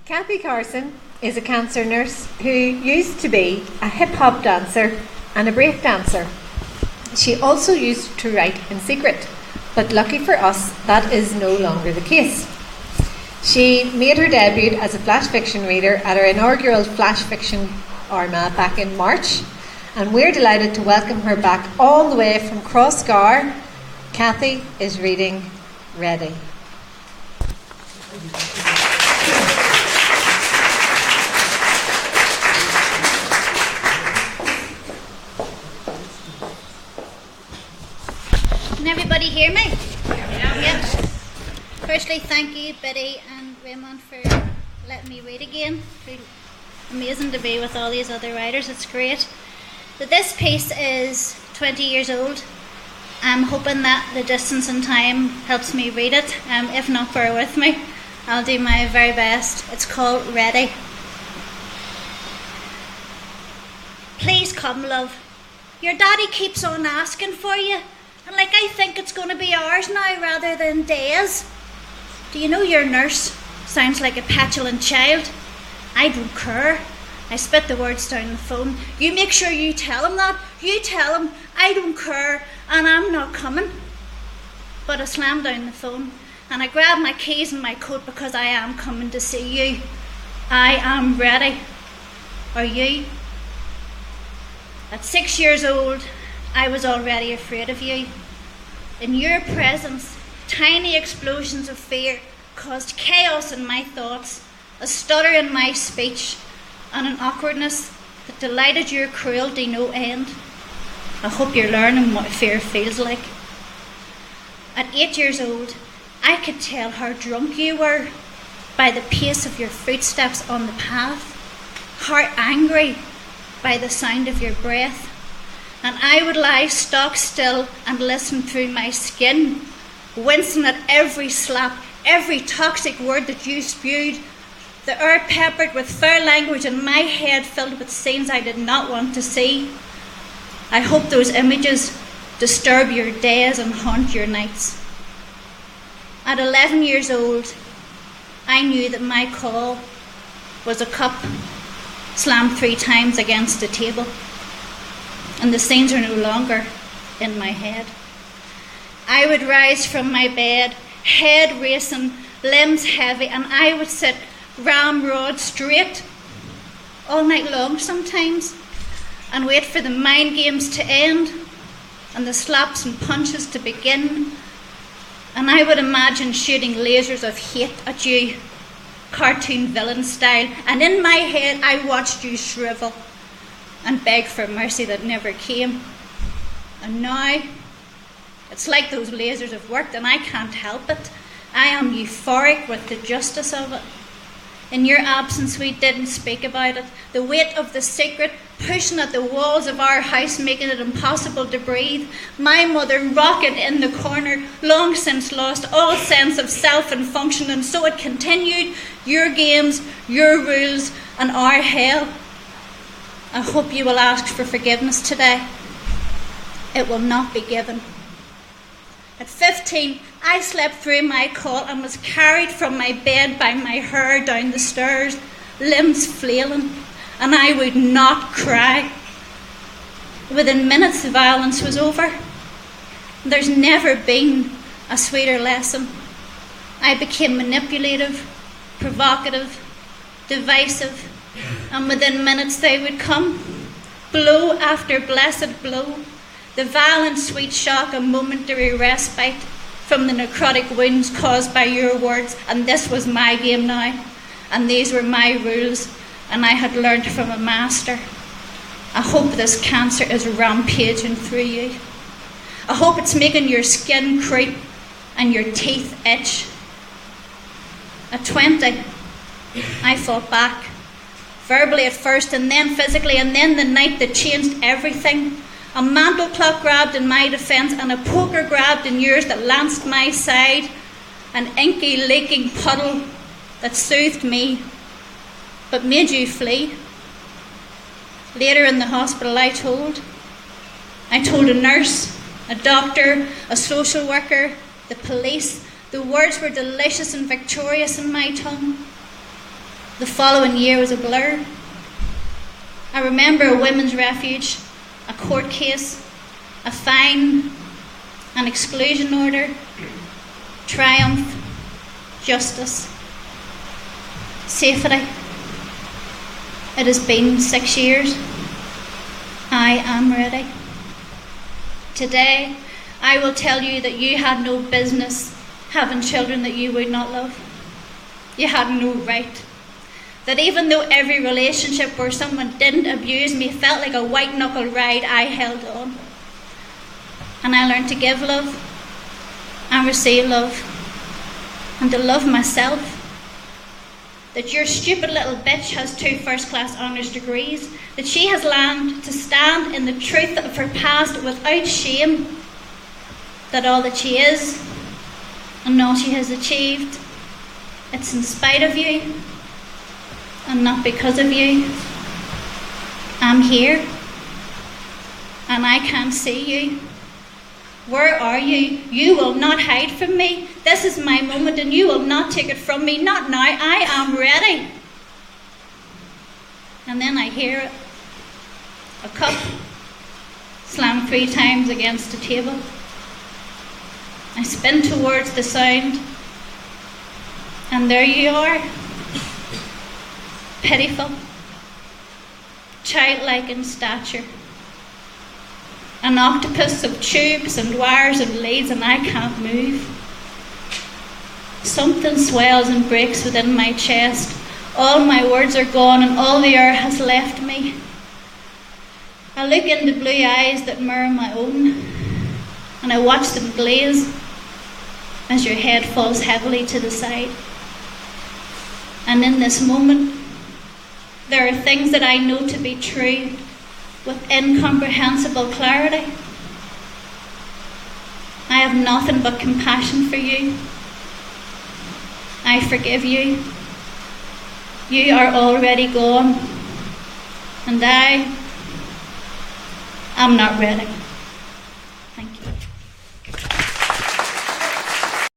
Cathy Carson is a cancer nurse who used to be a hip-hop dancer and a break dancer. She also used to write in secret, but lucky for us, that is no longer the case. She made her debut as a flash fiction reader at our inaugural Flash Fiction Armagh back in March, and we're delighted to welcome her back all the way from Crossgar. Cathy is reading Ready. Can everybody hear me? Yeah. Firstly, thank you, Biddy and Raymond, for letting me read again. It's amazing to be with all these other writers. It's great. But this piece is 20 years old. I'm hoping that the distance in time helps me read it. If not, bear with me. I'll do my very best. It's called Ready. Please come, love. Your daddy keeps on asking for you. And I think it's going to be ours now rather than Days. Do you know your nurse sounds like a petulant child? I don't care. I spit the words down the phone. You make sure you tell him that. You tell him I don't care and I'm not coming. But I slammed down the phone and I grabbed my keys and my coat because I am coming to see you. I am ready. Are you? At 6 years old, I was already afraid of you. In your presence, tiny explosions of fear caused chaos in my thoughts, a stutter in my speech, and an awkwardness that delighted your cruelty no end. I hope you're learning what fear feels like. At 8 years old, I could tell how drunk you were by the pace of your footsteps on the path, how angry by the sound of your breath. And I would lie stock still and listen through my skin, wincing at every slap, every toxic word that you spewed, the air peppered with foul language and my head filled with scenes I did not want to see. I hope those images disturb your days and haunt your nights. At 11 years old, I knew that my call was a cup slammed 3 times against the table. And the scenes are no longer in my head. I would rise from my bed, head racing, limbs heavy, and I would sit ramrod straight all night long sometimes and wait for the mind games to end and the slaps and punches to begin. And I would imagine shooting lasers of hate at you, cartoon villain style, and in my head I watched you shrivel and beg for mercy that never came. And now, it's like those lasers have worked and I can't help it. I am euphoric with the justice of it. In your absence, we didn't speak about it. The weight of the secret pushing at the walls of our house, making it impossible to breathe. My mother rocking in the corner, long since lost all sense of self and function, and so it continued. Your games, your rules, and our hell. I hope you will ask for forgiveness today. It will not be given. At 15, I slept through my call and was carried from my bed by my hair down the stairs, limbs flailing, and I would not cry. Within minutes, the violence was over. There's never been a sweeter lesson. I became manipulative, provocative, divisive, and within minutes they would come, blow after blessed blow, the violent sweet shock, a momentary respite from the necrotic wounds caused by your words. And this was my game now, and these were my rules, and I had learned from a master. I hope this cancer is rampaging through you. I hope it's making your skin creep and your teeth itch. At 20, I fought back. Verbally at first, and then physically, and then the night that changed everything. A mantle clock grabbed in my defence, and a poker grabbed in yours that lanced my side. An inky, leaking puddle that soothed me, but made you flee. Later in the hospital, I told a nurse, a doctor, a social worker, the police. The words were delicious and victorious in my tongue. The following year was a blur. I remember a women's refuge, a court case, a fine, an exclusion order, triumph, justice, safety. It has been 6 years. I am ready. Today, I will tell you that you had no business having children that you would not love. You had no right. That even though every relationship where someone didn't abuse me felt like a white-knuckle ride, I held on. And I learned to give love and receive love and to love myself. That your stupid little bitch has 2 first-class honours degrees, that she has learned to stand in the truth of her past without shame, that all that she is and all she has achieved, it's in spite of you and not because of you. I'm here and I can't see you. Where are you? You will not hide from me. This is my moment and you will not take it from me. Not now. I am ready. And then I hear it. A cup slammed 3 times against the table. I spin towards the sound. And there you are. Pitiful. Childlike in stature. An octopus of tubes and wires and leads, and I can't move. Something swells and breaks within my chest. All my words are gone and all the air has left me. I look into blue eyes that mirror my own, and I watch them glaze as your head falls heavily to the side. And in this moment, there are things that I know to be true with incomprehensible clarity. I have nothing but compassion for you. I forgive you. You are already gone, and I am not ready.